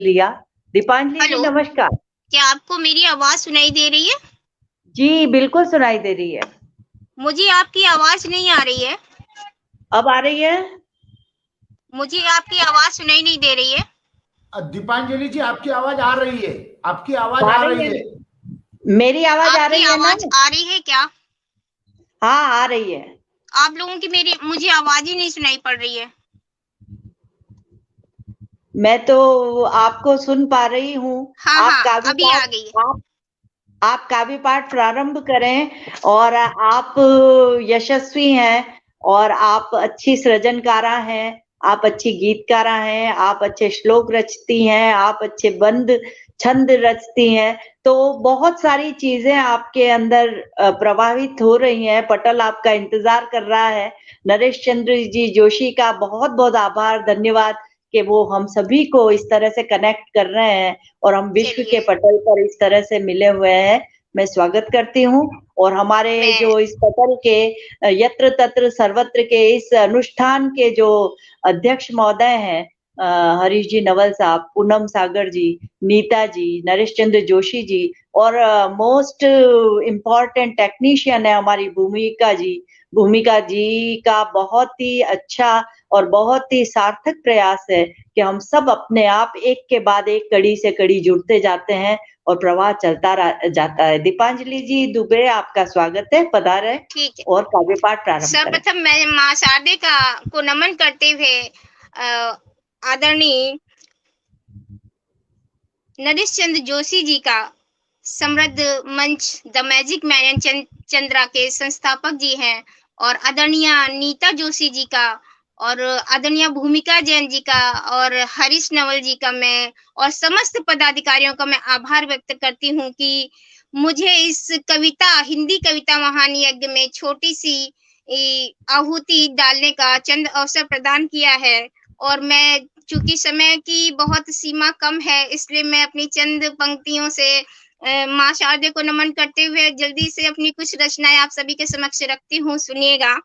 लिया। दीपांजलि जी हेलो, नमस्कार। क्या आपको मेरी आवाज़ सुनाई दे रही है? जी, बिल्कुल सुनाई दे रही है। मुझे आपकी आवाज़ नहीं आ रही है। अब आ रही है? मुझे आपकी आवाज़ सुनाई नहीं दे रही है। दीपांजलि जी आपकी आवाज आ रही है। आपकी आवाज आ आ रही रही है? है। मेरी आवाज़ आ आपकी रही है ना? आवाज़ आ रही है क्या? हाँ, आ रही है। आप लोगों की मुझे आवाज़ ही नहीं सुनाई पड़ रही है। मैं तो आपको सुन पा रही हूँ। हाँ, आप हाँ, काव्य अभी पाठ आ गई है। आप काव्य पाठ प्रारंभ करें और आप यशस्वी हैं और आप अच्छी सृजनकारा हैं, आप अच्छी गीतकारा हैं, आप अच्छे श्लोक रचती हैं, आप अच्छे बंद छंद रचती हैं। तो बहुत सारी चीजें आपके अंदर प्रवाहित हो रही हैं। पटल आपका इंतजार कर रहा है। नरेश चंद्र जी जोशी का बहुत बहुत आभार, धन्यवाद कि वो हम सभी को इस तरह से कनेक्ट कर रहे हैं और हम विश्व चलिए, के पटल पर इस तरह से मिले हुए हैं। मैं स्वागत करती हूँ और हमारे मैं जो इस पटल के यत्र तत्र सर्वत्र के इस अनुष्ठान के जो अध्यक्ष महोदय हैं, हरीश जी नवल साहब, पूनम सागर जी, नीता जी, नरेश चंद्र जोशी जी और मोस्ट इम्पोर्टेंट टेक्नीशियन है हमारी भूमिका जी। भूमिका जी का बहुत ही अच्छा और बहुत ही सार्थक प्रयास है कि हम सब अपने आप एक के बाद एक कड़ी से कड़ी जुड़ते जाते हैं और प्रवाह चलता जाता है। दीपांजलि जी दुबे, आपका स्वागत है, पधारें ठीक है। और काव्य पाठ प्रारंभ करें। सर्वप्रथम मैं माँ शारदे को नमन करते हुए आदरणीय नरेश चंद्र जोशी जी का समृद्ध मंच the magic man and Chandra के संस्थापक जी हैं और आदरणीय नीता जोशी जी का और आदरणीय भूमिका जैन जी का और हरीश नवल जी का मैं और समस्त पदाधिकारियों का मैं आभार व्यक्त करती हूँ कि मुझे इस कविता हिंदी कविता महान यज्ञ में छोटी सी आहुति डालने का चंद अवसर प्रदान किया है। और मैं चूंकि समय की बहुत सीमा कम है, इसलिए मैं अपनी चंद पंक्तियों से माँ शारदे को नमन करते हुए जल्दी से अपनी कुछ रचनाएं आप सभी के समक्ष रखती हूँ, सुनिएगा।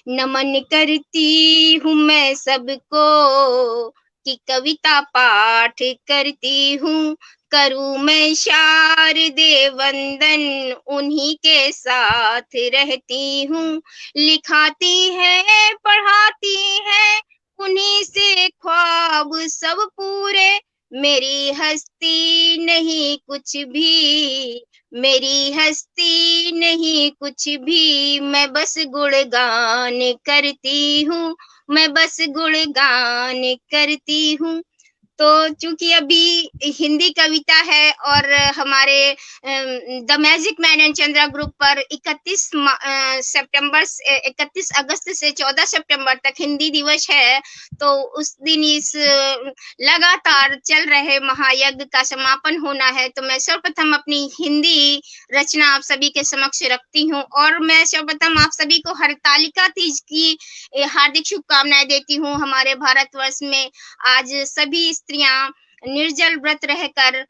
नमन करती हूँ मैं सबको कि कविता पाठ करती हूँ, करूँ मैं शारदे वंदन उन्हीं के साथ रहती हूँ। लिखाती है पढ़ाती है उन्हीं से ख्वाब सब पूरे, मेरी हस्ती नहीं कुछ भी, मेरी हस्ती नहीं कुछ भी, मैं बस गुणगान करती हूँ, मैं बस गुणगान करती हूँ। तो चूंकि अभी हिंदी कविता है और हमारे the magic man and Chandra group पर 31 अगस्त से 14 सितंबर तक हिंदी दिवस है, तो उस दिन इस लगातार चल रहे महायज्ञ का समापन होना है। तो मैं सर्वप्रथम अपनी हिंदी रचना आप सभी के समक्ष रखती हूँ और मैं सर्वप्रथम आप सभी को हरतालिका तीज की हार्दिक शुभकामनाएं देती हूँ। हमारे भारतवर्ष में आज सभी स्त्रियां निर्जल व्रत रहकर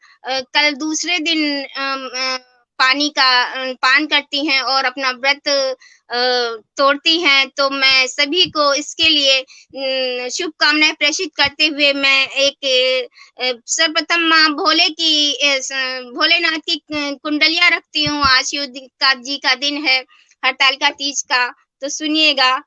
कल दूसरे दिन पानी का पान करती हैं और अपना व्रत तोड़ती हैं। तो मैं सभी को इसके लिए शुभकामनाएं प्रेषित करते हुए मैं एक सर्वप्रथम माँ भोलेनाथ की कुंडलियां रखती हूँ। आज शिव जी का दिन है, हरतालिका तीज का। तो सुनिएगा।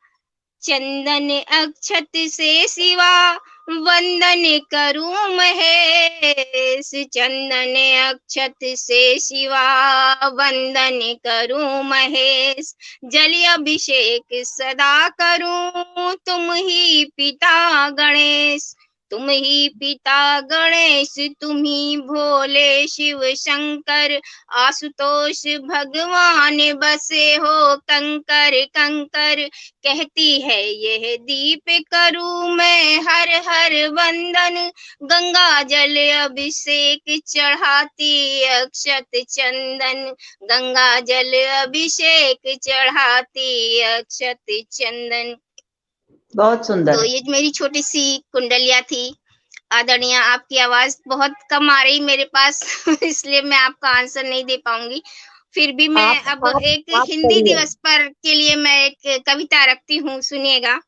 चंदन अक्षत से सिवा वंदन करूं महेश, चंदन अक्षत से सिवा वंदन करूं महेश, जल अभिषेक सदा करूं तुम ही पिता गणेश, तुम ही पिता गणेश, तुम ही भोले शिव शंकर, आशुतोष भगवान बसे हो कंकर कंकर, कहती है यह दीप करूं मैं हर हर वंदन, गंगा जल अभिषेक चढ़ाती अक्षत चंदन, गंगा जल अभिषेक चढ़ाती अक्षत चंदन। बहुत सुंदर। तो ये मेरी छोटी सी कुंडलिया थी। आदरणीय, आपकी आवाज बहुत कम आ रही मेरे पास इसलिए मैं आपका आंसर नहीं दे पाऊंगी। फिर भी मैं आप अब आप एक आप हिंदी करिए। दिवस पर के लिए मैं एक कविता रखती हूँ, सुनिएगा।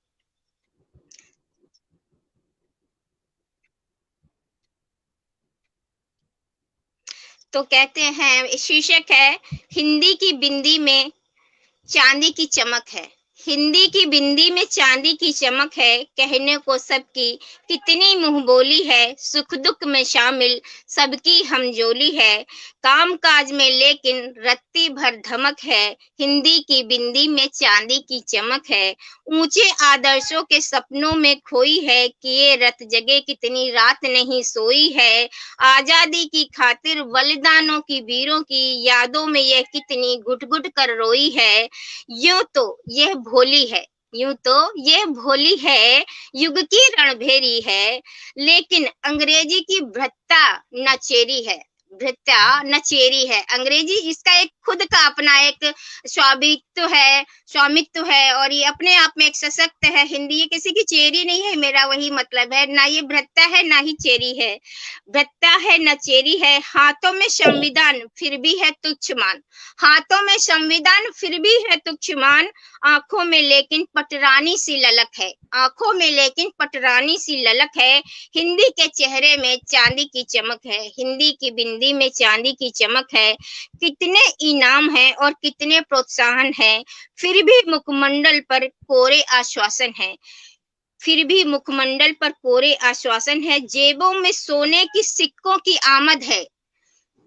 तो कहते हैं, शीर्षक है हिंदी की बिंदी में चांदी की चमक है। हिंदी की बिंदी में चांदी की चमक है, कहने को सबकी कितनी मुंह बोली है, सुख दुख में शामिल सबकी हमजोली है, काम काज में लेकिन रत्ती भर धमक है, हिंदी की बिंदी में चांदी की चमक है, ऊंचे आदर्शों के सपनों में खोई है, किए रत जगे कितनी रात नहीं सोई है, आजादी की खातिर बलिदानों की वीरों की यादों में यह कितनी घुट घुट कर रोई है, यूं तो यह भोली है, यूं तो यह भोली है, युग की रणभेरी है, लेकिन अंग्रेजी की भ्रष्टा नचेरी है, भ्रष्टा नचेरी है। अंग्रेजी इसका एक खुद का अपना एक स्वामित्व है और ये अपने आप में एक सशक्त है। हिंदी ये किसी की चेरी नहीं है, मेरा वही मतलब है, ना ये भ्रष्टा है ना ही चेरी है, भ्रष्टा है न चेरी है। हाथों में संविधान फिर भी है तुच्छ मान, हाथों में संविधान फिर भी है तुच्छ मान, आंखों में लेकिन पटरानी सी ललक है, आंखों में लेकिन पटरानी सी ललक है, हिंदी के चेहरे में चांदी की चमक है, हिंदी की बिंदी में चांदी की चमक है। कितने इनाम हैं और कितने प्रोत्साहन हैं, फिर भी मुखमंडल पर कोरे आश्वासन है, फिर भी मुखमंडल पर कोरे आश्वासन है, जेबों में सोने की सिक्कों की आमद है,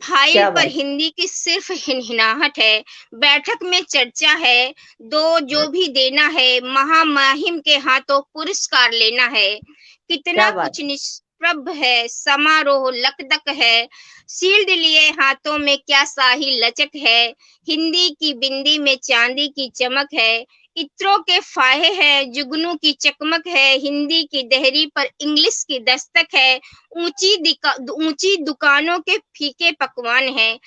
फाइल पर हिंदी की सिर्फ हिनहिनाहट है, बैठक में चर्चा है, दो जो भी देना है, महामहिम के हाथों पुरस्कार लेना है, कितना कुछ निष्प्रभ है, समारोह लकदक है, शील्ड लिए हाथों में क्या शाही लचक है, हिंदी की बिंदी में चांदी की चमक है, इत्रों के फाहे हैं, जुगनू की चकमक है, हिंदी की देहरी पर इंग्लिश की दस्तक है, ऊंची दुकानों के फीके पकवान हैं,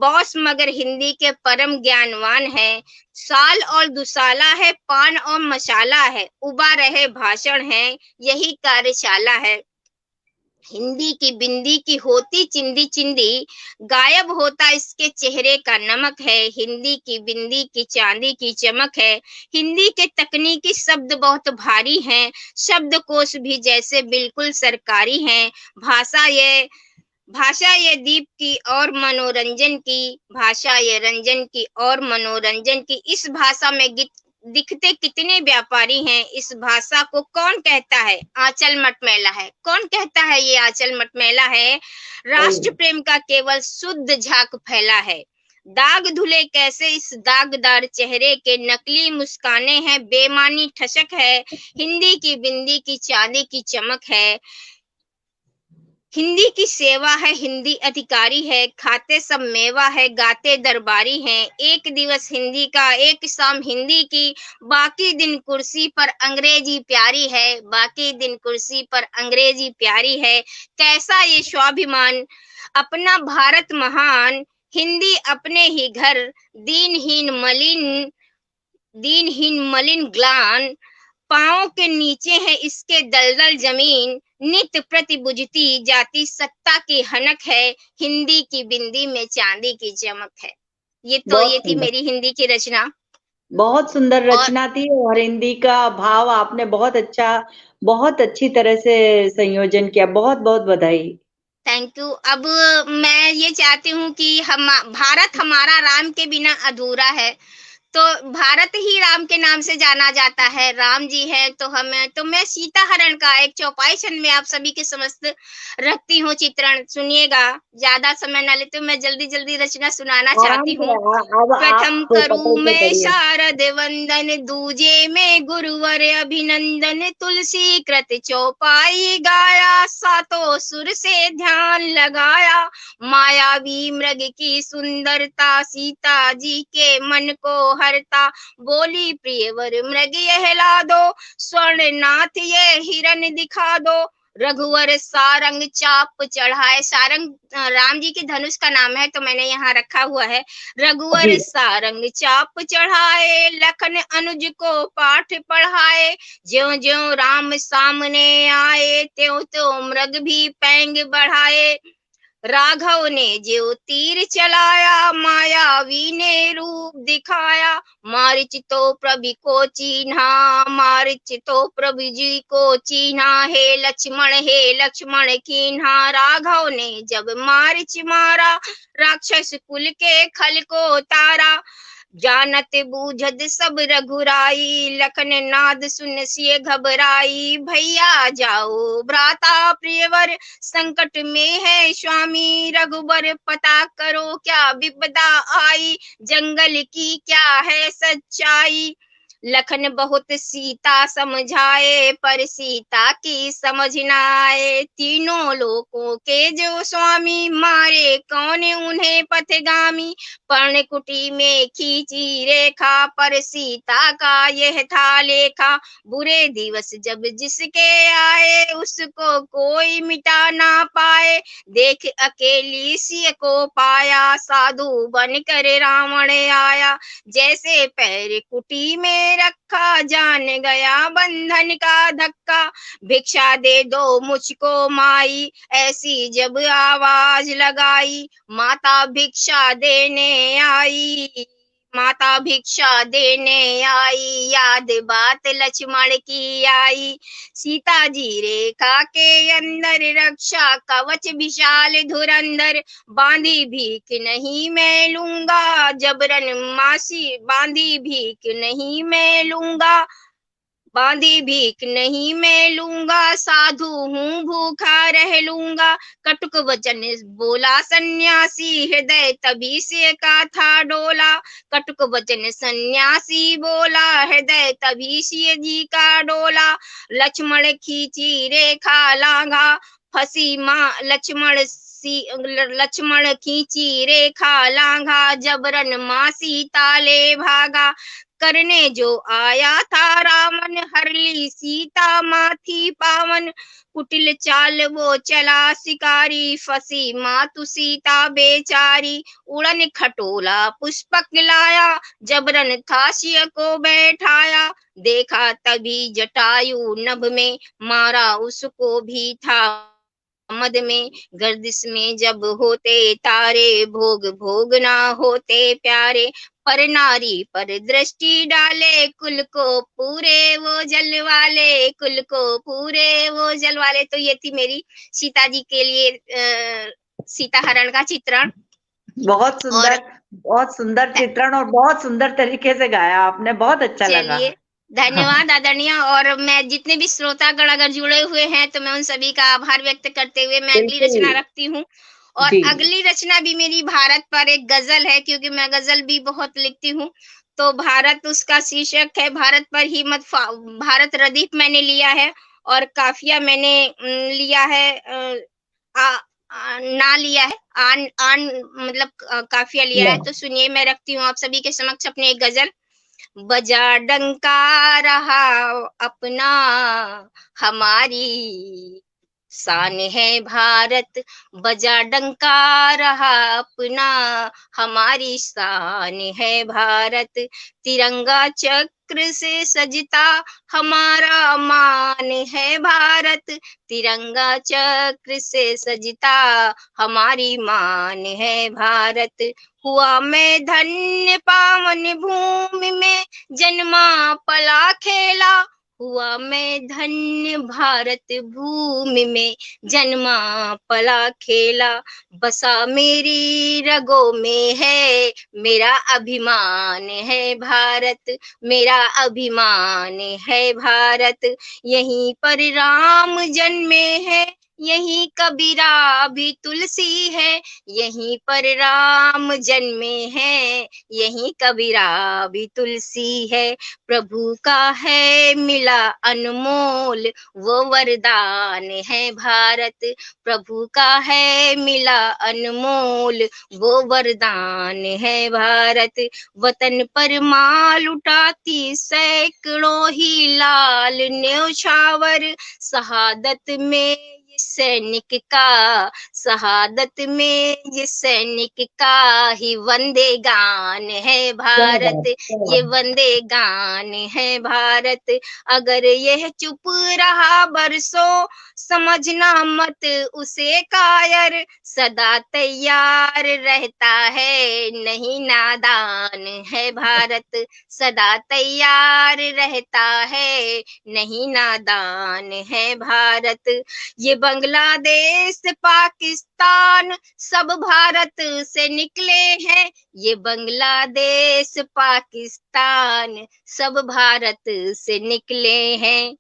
बॉस मगर हिंदी के परम ज्ञानवान है, साल और दुसाला है, पान और मसाला है, उबा रहे भाषण है, यही कार्यशाला है, हिंदी की बिंदी की होती चिंदी चिंदी, गायब होता इसके चेहरे का नमक है, हिंदी की बिंदी की चांदी की चमक है, हिंदी के तकनीकी शब्द बहुत भारी हैं, शब्दकोश भी जैसे बिल्कुल सरकारी हैं, भाषा ये दीप की और मनोरंजन की, भाषा ये रंजन की और मनोरंजन की, इस भाषा में दिखते कितने व्यापारी हैं, इस भाषा को कौन कहता है आंचल मटमैला है, कौन कहता है ये आंचल मटमैला है, राष्ट्र प्रेम का केवल शुद्ध झाग फैला है, दाग धुले कैसे इस दागदार चेहरे के, नकली मुस्काने हैं, बेमानी ठसक है, हिंदी की बिंदी की चांदी की चमक है, हिंदी की सेवा है, हिंदी अधिकारी है, खाते सब मेवा है, गाते दरबारी हैं, एक दिवस हिंदी का एक शाम हिंदी की, बाकी दिन कुर्सी पर अंग्रेजी प्यारी है, बाकी दिन कुर्सी पर अंग्रेजी प्यारी है, कैसा ये स्वाभिमान, अपना भारत महान, हिंदी अपने ही घर, दीनहीन मलिन ग्लान, पांव के नीचे है इसके दलदल जमीन, नित्य प्रति बुझती जाती सत्ता की हनक है, हिंदी की बिंदी में चांदी की चमक है। ये थी मेरी हिंदी की रचना। बहुत सुंदर रचना थी और हिंदी का भाव आपने बहुत अच्छी तरह से संयोजन किया, बहुत बहुत बधाई। Thank you. अब मैं ये चाहती हूँ कि भारत हमारा राम के बिना अधूरा है, तो भारत ही राम के नाम से जाना जाता है, राम जी है तो मैं सीता हरण का एक चौपाई छंद में आप सभी के समस्त रखती हूँ चित्रण, सुनिएगा, ज्यादा समय न लेते, मैं जल्दी रचना सुनाना चाहती हूँ। प्रथम करूँ मैं शारद वंदन, दूजे में गुरुवर अभिनंदन, तुलसी कृत चौपाई गाया, सातों सुर से ध्यान लगाया, मायावी मृग की सुंदरता, सीता जी के मन को हरता, बोली प्रियवर मृग यह ला दो, स्वर्णनाथ ये हिरन दिखा दो, रघुवर सारंग चाप चढ़ाए, सारंग राम जी के धनुष का नाम है तो मैंने यहाँ रखा हुआ है, रघुवर सारंग चाप चढ़ाए, लखन अनुज को पाठ पढ़ाए, ज्यों ज्यों राम सामने आए, त्यों त्यों मृग भी पैंग बढ़ाए, राघव ने जो तीर चलाया, मायावी ने रूप दिखाया। मारिच तो प्रभु को चीन्हा, मारिच तो प्रभु जी को चीन्हा। हे लक्ष्मण कीन्हा। राघव ने जब मारिच मारा, राक्षस कुल के खल को तारा। जानत बूझद सब रघुराई, लखन नाद सुन सिय घबराई। भैया जाओ भ्राता प्रियवर, संकट में है स्वामी रघुबर। पता करो क्या विपदा आई, जंगल की क्या है सच्चाई। लखन बहुत सीता समझाए, पर सीता की समझ न आए। तीनों लोकों के जो स्वामी, मारे कौन उन्हें पथगामी। पर्णकुटी में खींची रेखा, पर सीता का यह था लेखा। बुरे दिवस जब जिसके आए, उसको कोई मिटा ना पाए। देख अकेली सिय को पाया, साधु बनकर रावण आया। जैसे पैर कुटी में रखा, जान गया बंधन का धक्का। भिक्षा दे दो मुझको माई, ऐसी जब आवाज लगाई। माता भिक्षा देने आई, माता भिक्षा देने आई। याद बात लक्ष्मण की आई। सीता जी रेखा के अंदर, रक्षा कवच विशाल धुरंधर। बांधी भीख नहीं मैं लूंगा, जबरन मासी बांधी भीख नहीं मैं लूंगा। बांधी भीख नहीं मैं लूंगा, साधु हूँ भूखा रह लूंगा। कटुक वचन बोला सन्यासी, हृदय तभी से का था डोला। कटुक वचन सन्यासी बोला, हृदय तभी से जी का डोला। लक्ष्मण खींची रेखा लांघा, फंसी माँ लक्ष्मण खींची रेखा लांघा। जबरन माँ सीता ले भागा, करने जो आया था रावण। हर ली सीता माथी पावन, कुटिल चाल वो चला शिकारी। फंसी मातु सीता बेचारी, उड़न खटोला पुष्पक लाया। जबरन था सिय को बैठाया, देखा तभी जटायु नभ में। मारा उसको भी था मद में। गर्दिश में जब होते तारे, भोग भोग ना होते प्यारे। पर नारी पर दृष्टि डाले, कुल को पूरे वो जल वाले। कुल को पूरे वो जल वाले। तो ये थी मेरी सीता जी के लिए सीता हरण का चित्रण। बहुत सुंदर चित्रण और बहुत सुंदर तरीके से गाया आपने, बहुत अच्छा लगा। चलिए, धन्यवाद आदरणीय। और मैं जितने भी श्रोतागण अगर जुड़े हुए हैं, तो मैं उन सभी का आभार व्यक्त करते हुए मैं अगली रचना रखती हूँ। और अगली रचना भी मेरी भारत पर एक गजल है, क्योंकि मैं गजल भी बहुत लिखती हूँ। तो भारत उसका शीर्षक है, भारत पर ही मत भारत रदीफ मैंने लिया है, और काफिया मैंने लिया है ना लिया है, आन मतलब काफिया लिया है। तो सुनिए, मैं रखती हूँ आप सभी के समक्ष अपनी एक गजल। बजा डंका रहा अपना, हमारी शान है भारत। बजा डंका रहा अपना, हमारी शान है भारत। तिरंगा चक्र से सजता हमारा मान है भारत। तिरंगा चक्र से सजता हमारी मान है भारत। हुआ मैं धन्य पावन भूमि में, जन्मा पला खेला। हुआ मैं धन्य भारत भूमि में, जन्मा पला खेला। बसा मेरी रगों में है, मेरा अभिमान है भारत। मेरा अभिमान है भारत। यहीं पर राम जन्मे है, यहीं कबीरा भी तुलसी है। यहीं पर राम जन्मे हैं, यहीं कबीरा भी तुलसी है। प्रभु का है मिला अनमोल वो वरदान है भारत। प्रभु का है मिला अनमोल वो वरदान है भारत। वतन पर माल उठाती सैकड़ों ही लाल न्यौछावर, शहादत में सैनिक का, शहादत में ये सैनिक का ही वंदे गान है भारत, ये वंदे गान है भारत। अगर यह चुप रहा बरसों, समझना मत उसे कायर, सदा तैयार रहता है नहीं नादान है भारत, सदा तैयार रहता है नहीं नादान है भारत। ये बांग्लादेश पाकिस्तान सब भारत से निकले हैं, ये बांग्लादेश पाकिस्तान सब भारत से निकले हैं।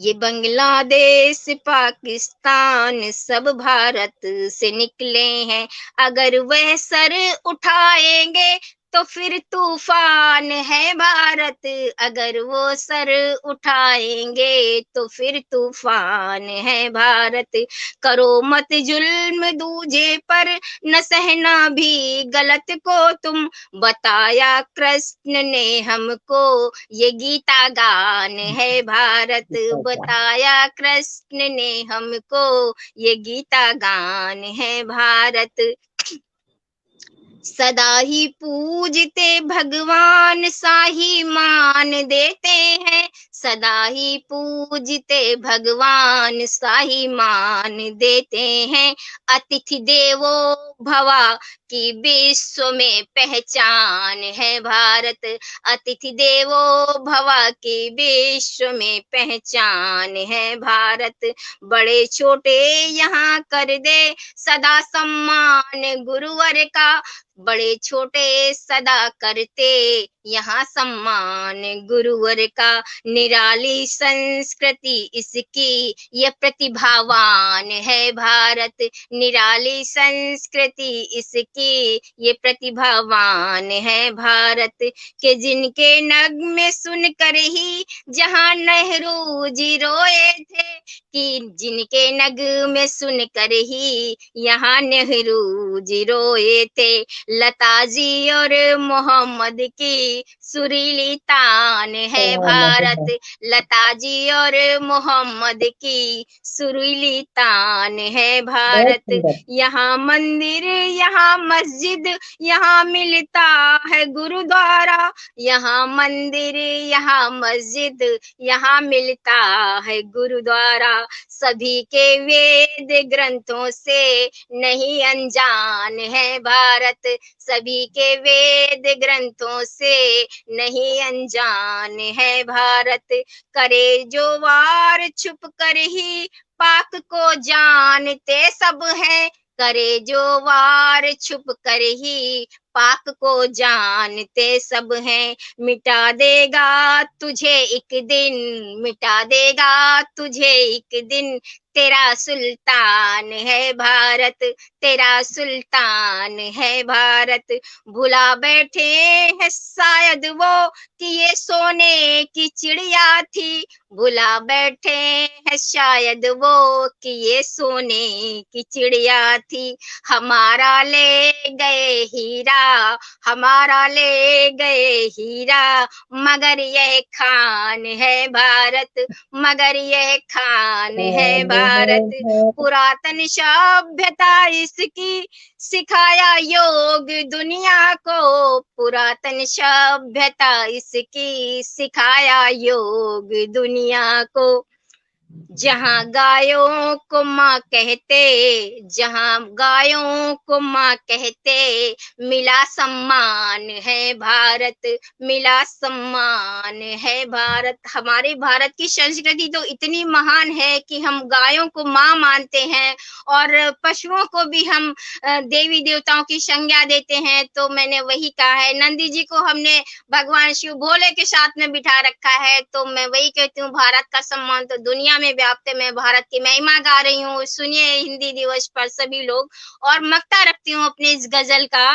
ये बांग्लादेश पाकिस्तान सब भारत से निकले हैं। अगर वह सर उठाएंगे तो फिर तूफान है भारत, अगर वो सर उठाएंगे तो फिर तूफान है भारत। करो मत जुल्म दूजे पर, न सहना भी गलत को तुम, बताया कृष्ण ने हमको ये गीता गान है भारत, बताया कृष्ण ने हमको ये गीता गान है भारत। सदा ही पूजते भगवान साही मान देते हैं, सदा ही पूजते भगवान साही मान देते हैं। अतिथि देवो भवा की विश्व में पहचान है भारत, अतिथि देवो भवा की विश्व में पहचान है भारत। बड़े छोटे यहाँ कर दे सदा सम्मान गुरुवर का, बड़े छोटे सदा करते यहाँ सम्मान गुरुवर का। निराली संस्कृति इसकी ये प्रतिभावान है भारत, निराली संस्कृति इसकी ये प्रतिभावान है भारत। के जिनके नगमे सुनकर ही जहाँ नेहरू जी रोए थे, कि जिनके नगमे सुनकर ही यहाँ नेहरू जी रोए थे। लता जी और मोहम्मद की सुरीली तान है भारत, लता जी और मोहम्मद की सुरीली तान है भारत। यहाँ मंदिर यहाँ मस्जिद यहाँ मिलता है गुरुद्वारा, यहाँ मंदिर यहाँ मस्जिद यहाँ मिलता है गुरुद्वारा। सभी के वेद ग्रंथों से नहीं अनजान है भारत, सभी के वेद ग्रंथों से नहीं अनजान है भारत। करे जो वार छुप कर ही पाक को जानते सब हैं, करे जो वार छुप कर ही पाक को जानते सब हैं। मिटा देगा तुझे एक दिन, मिटा देगा तुझे एक दिन, तेरा सुल्तान है भारत, तेरा सुल्तान है भारत। भुला बैठे हैं शायद वो कि ये सोने की चिड़िया थी, भुला बैठे हैं शायद वो कि ये सोने की चिड़िया थी। हमारा ले गए हीरा, हमारा ले गए हीरा, मगर यह खान है भारत, मगर यह खान है भारत। पुरातन सभ्यता इसकी सिखाया योग दुनिया को, पुरातन सभ्यता इसकी सिखाया योग दुनिया को। जहाँ गायों को माँ कहते, जहाँ गायों को माँ कहते, मिला सम्मान है भारत, मिला सम्मान है भारत। हमारे भारत की संस्कृति तो इतनी महान है कि हम गायों को माँ मानते हैं और पशुओं को भी हम देवी देवताओं की संज्ञा देते हैं। तो मैंने वही कहा है, नंदी जी को हमने भगवान शिव भोले के साथ में बिठा रखा है, तो मैं वही कहती हूँ, भारत का सम्मान तो दुनिया में व्याप्त है। मैं भारत की महिमा गा रही हूँ, सुनिए हिंदी दिवस पर सभी लोग। और मक्ता रखती हूँ अपने इस गजल का।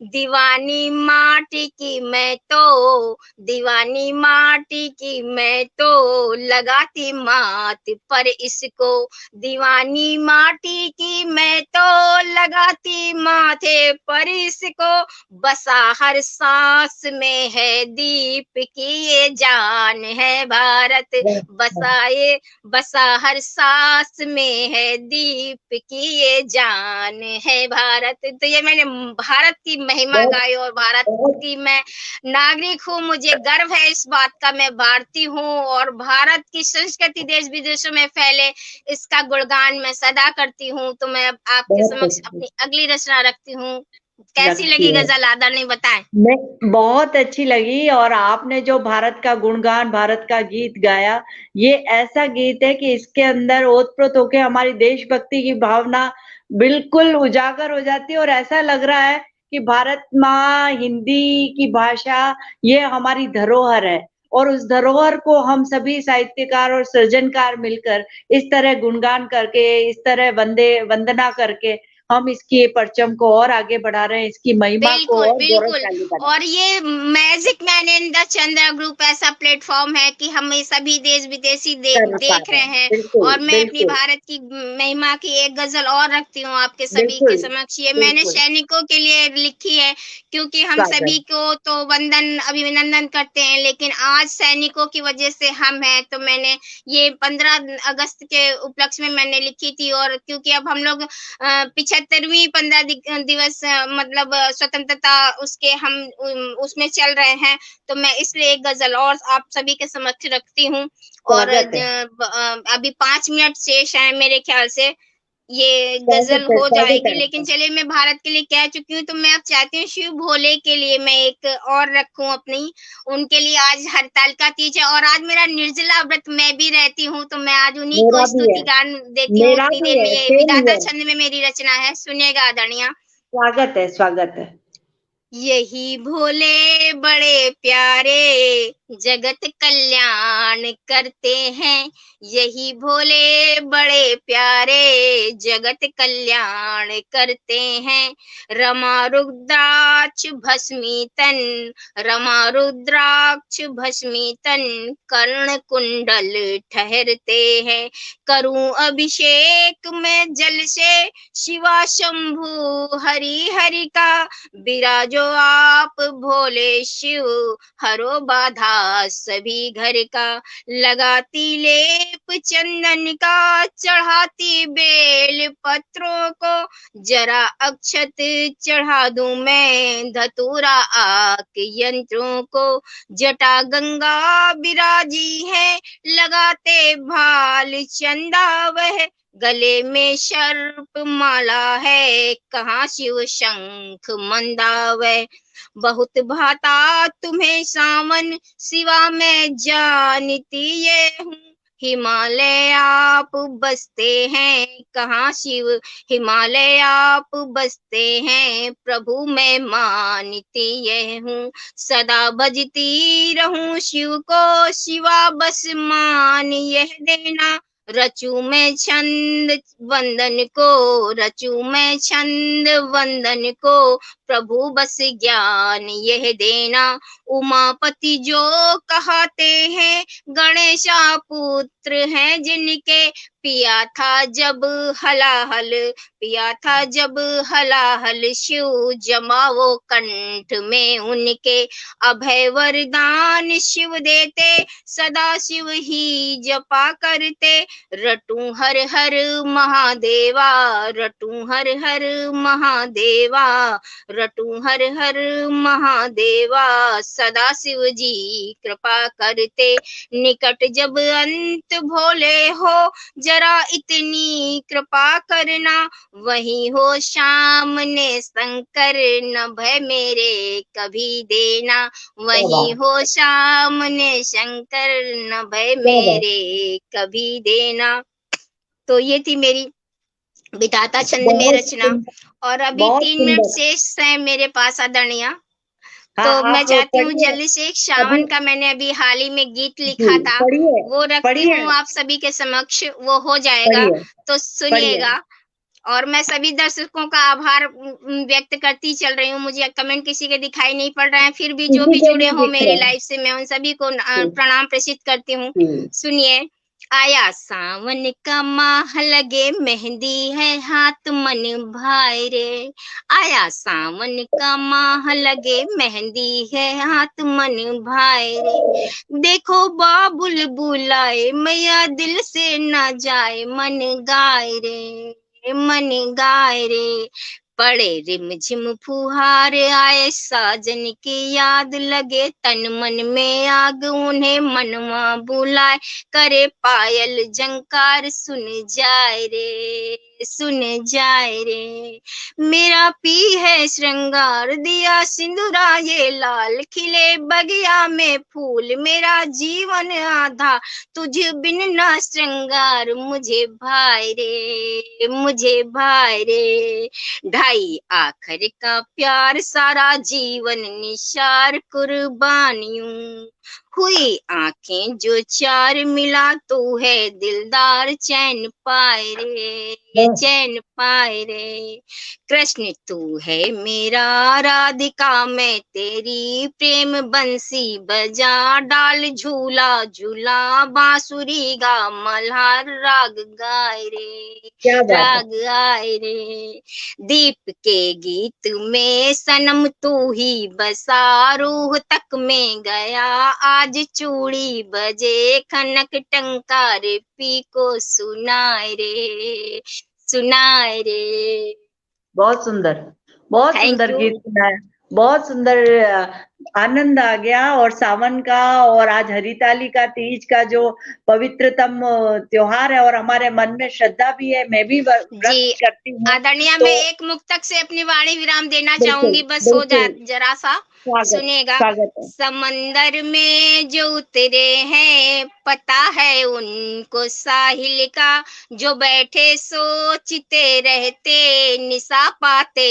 दीवानी माटी की मैं तो, दीवानी माटी की मैं तो, लगाती मात पर इसको, दीवानी माटी की मैं तो, लगाती माथे पर इसको। बसा हर सांस में है दीप की ये जान है भारत, बसाए बसा हर सांस में है दीप की ये जान है भारत। तो ये मैंने भारत की महिमा बहुत गाई और भारत बहुत की मैं नागरिक हूँ, मुझे गर्व है इस बात का, मैं भारतीय हूँ और भारत की संस्कृति देश विदेशों में फैले इसका गुणगान मैं सदा करती हूँ। तो मैं अब आपके बहुत समक्ष अच्छी अपनी अगली रचना रखती हूँ। कैसी लगती लगी है। गजल आदरणीय बताएं। मैं बहुत अच्छी लगी, और आपने जो भारत का गुणगान, भारत का गीत गाया, ये ऐसा गीत है कि इसके अंदर ओतप्रोत होके हमारी देशभक्ति की भावना बिल्कुल उजागर हो जाती है, और ऐसा लग रहा है कि भारत माँ, हिंदी की भाषा, ये हमारी धरोहर है, और उस धरोहर को हम सभी साहित्यकार और सृजनकार मिलकर इस तरह गुणगान करके, इस तरह वंदना करके हम इसकी परचम को और आगे बढ़ा रहे हैं, इसकी महिमा को बिल्कुल, और बिल्कुल। गौरवशाली बना रहे और ये magic man in the Chandra group ऐसा प्लेटफॉर्म है कि हम ये सभी देश विदेशी कर पा देख रहे रहे हैं। हैं। बिल्कुल, और मैं अपनी बिल्कुल, भारत की महिमा की एक गजल और रखती हूँ आपके सभी के बिल्कुल, समक्ष। ये मैंने बिल्कुल। सैनिकों के लिए लिखी है, क्योंकि हम सभी स्वागत। को तो वंदन अभिनंदन करते हैं, लेकिन आज सैनिकों की वजह से हम हैं। तो मैंने ये 15 अगस्त के उपलक्ष्य में मैंने लिखी थी, और क्योंकि अब हम लोग 75वीं 15 दिवस मतलब स्वतंत्रता उसके हम उसमें चल रहे हैं। तो मैं इसलिए एक गजल और आप सभी के समक्ष रखती हूँ। और स्वागत है। अभी 5 मिनट शेष है मेरे ख्याल से, ये गजल स्वागत है, हो स्वागत जाएगी, है लेकिन आपका। चलिए मैं भारत के लिए कह चुकी हूँ, तो मैं अब चाहती हूँ शिव भोले के लिए मैं एक और रखूं अपनी। उनके लिए आज हरतालिका तीज है और आज मेरा निर्जला व्रत मैं भी रहती हूँ, तो मैं आज उन्हीं को मेरा भी है, स्तुति गान देती हूँ मेरा उतनी भी देर में। है, ये सेम विधाता हियर। छंद में मेरी रचना है, सुनिएगा आदरणीय। स्वागत है, स्वागत है। यही भोले बड़े प्यारे जगत कल्याण करते हैं। यही भोले बड़े प्यारे जगत कल्याण करते हैं। रमा रुद्राक्ष भस्मी तन, रमा रुद्राक्ष भस्मी तन, कर्ण कुंडल ठहरते हैं। करूं अभिषेक में जल से, शिवा शंभु हरि हरि का, विराजो आप भोले शिव, हरो बाधा सभी घर का। लगाती लेप चंदन का, चढ़ाती बेल पत्रों को, जरा अक्षत चढ़ा दूं मैं, धतूरा आक यंत्रों को। जटा गंगा विराजी है, लगाते भाल चंदा वह, गले में सर्प माला है, कहाँ शिव शंख मंदावै। बहुत भाता तुम्हें सावन, शिवा मैं जानती ये हूँ। हिमालय आप बसते हैं, कहाँ शिव हिमालय आप बसते हैं, प्रभु मैं मानती ये हूँ। सदा भजती रहूं शिव को, शिवा बस मान यह देना। रचू मैं छंद वंदन को, रचू मैं छंद वंदन को, प्रभु बस ज्ञान यह देना। उमापति जो कहते हैं, गणेशा पुत्र हैं जिनके, पिया था जब हलाहल, पिया था जब हलाहल, शिव जमाओ कंठ में उनके। अभय वरदान शिव देते, सदा शिव ही जपा करते। रटू हर हर महादेवा, रटू हर हर महादेवा, रटू हर हर महादेवा, सदा शिव जी कृपा करते। निकट जब अंत भोले हो, जरा इतनी कृपा करना। वही हो सामने शंकर, न भय मेरे कभी देना। वही हो सामने शंकर, न भय मेरे कभी देना। तो ये थी मेरी विधाता छंद में बहुत रचना, सुंदर, और अभी बहुत 3 मिनट सुंदर। शेष है मेरे पास आदरणीय। हाँ, तो मैं आप चाहती हूँ पढ़िए जल्दी से एक अभी। सावन का मैंने अभी हाल ही में गीत जी, लिखा था, पढ़िए, वो रखती पढ़िए, हूँ आप सभी के समक्ष, वो हो जाएगा पढ़िए, तो पढ़िए। सुनिएगा। और मैं सभी दर्शकों का आभार व्यक्त करती चल रही हूँ। मुझे कमेंट किसी के दिखाई नहीं पड़ रहे हैं, फिर भी जो किसी भी के जुड़े नहीं हो दिख मेरी रहे हैं। लाइफ से मैं उन सभी को जी, प्रणाम प्रेषित करती हूँ। जी। सुनिए, आया सावन का माह लगे मेहंदी है हाथ मन भाई रे। आया सावन का माह लगे मेहंदी है हाथ मन भाई रे। देखो बाबुल बुलाए मैया दिल से ना जाए मन गाए रे मन गाए रे। पड़े रिमझिम फुहार आए साजन की याद लगे तन मन में आग उन्हें मनवा बुलाए। करे पायल झंकार सुन जाए रे सुन जाए रे। मेरा पी है श्रृंगार दिया सिंदूरा ये लाल खिले बगिया में फूल मेरा जीवन आधा तुझ बिन ना श्रृंगार मुझे भाई रे मुझे भाई रे। ढाई आखिर का प्यार सारा जीवन निशार कुर्बानियों हुई आंखें जो चार मिला तू है दिलदार चैन पाए रे चैन पाए रे। कृष्ण तू है मेरा राधिका मैं तेरी प्रेम बंसी बजा डाल झूला झूला बांसुरी गा मल्हार राग गाए रे राग गाए रे। दीप के गीत में सनम तू ही बसा रूह तक में गया आज चूड़ी बजे खनक टंकार पी को सुनाए रे। बहुत सुंदर, बहुत सुंदर गीत सुनाया, बहुत सुंदर। आनंद आ गया। और सावन का और आज हरितालिका तीज का जो पवित्रतम त्योहार है और हमारे मन में श्रद्धा भी है। मैं भी व्रत करती हूँ। आदरणीय मैं एक मुक्तक से अपनी वाणी विराम देना चाहूंगी, बस हो जा जरा सा सुनिएगा। समंदर में जो उतरे हैं पता है उनको साहिल का, जो बैठे सोचते रहते निशा पाते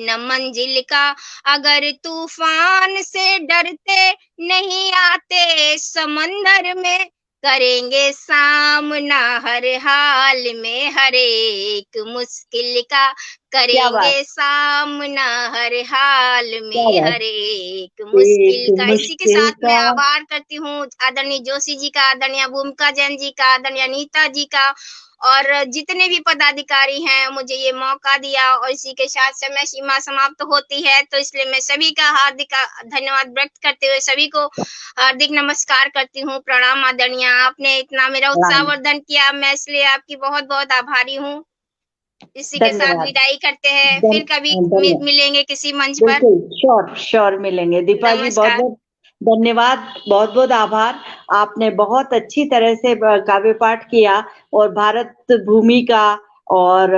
न मंजिल का। अगर तूफान से डरते नहीं आते समंदर में, करेंगे सामना हर हाल में हर एक मुश्किल का। करेंगे सामना हर हाल में हर एक मुश्किल का। इसी के साथ मैं आभार करती हूँ आदरणीय जोशी जी का, आदरणीय भूमिका जैन जी का, आदरणीय नीता जी का और जितने भी पदाधिकारी हैं मुझे ये मौका दिया। और इसी के साथ समय सीमा समाप्त होती है, तो इसलिए मैं सभी का हार्दिक धन्यवाद व्यक्त करते हुए सभी को हार्दिक नमस्कार करती हूँ। प्रणाम आदरणीय, आपने इतना मेरा उत्साहवर्धन किया, मैं इसलिए आपकी बहुत बहुत आभारी हूँ। इसी के साथ विदाई करते हैं, फिर कभी मिलेंगे किसी मंच पर। श्योर मिलेंगे। दीपा जी बहुत बहुत धन्यवाद, बहुत बहुत आभार। आपने बहुत अच्छी तरह से काव्य पाठ किया और भारत भूमि का और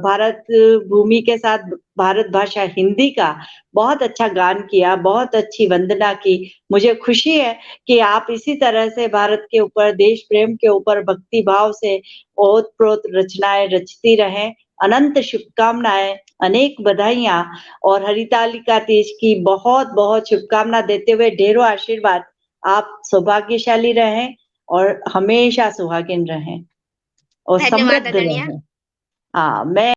भारत भूमि के साथ भारत भाषा हिंदी का बहुत अच्छा गान किया, बहुत अच्छी वंदना की। मुझे खुशी है कि आप इसी तरह से भारत के ऊपर, देश प्रेम के ऊपर भक्ति भाव से ओत-प्रोत रचनाएं रचती रहें। अनंत शुभकामनाएं, अनेक बधाइयां और हरितालिका तीज की बहुत बहुत शुभकामना देते हुए ढेरों आशीर्वाद। आप सौभाग्यशाली रहें और हमेशा सुहागिन रहें और समृद्ध रहें। हाँ, मैं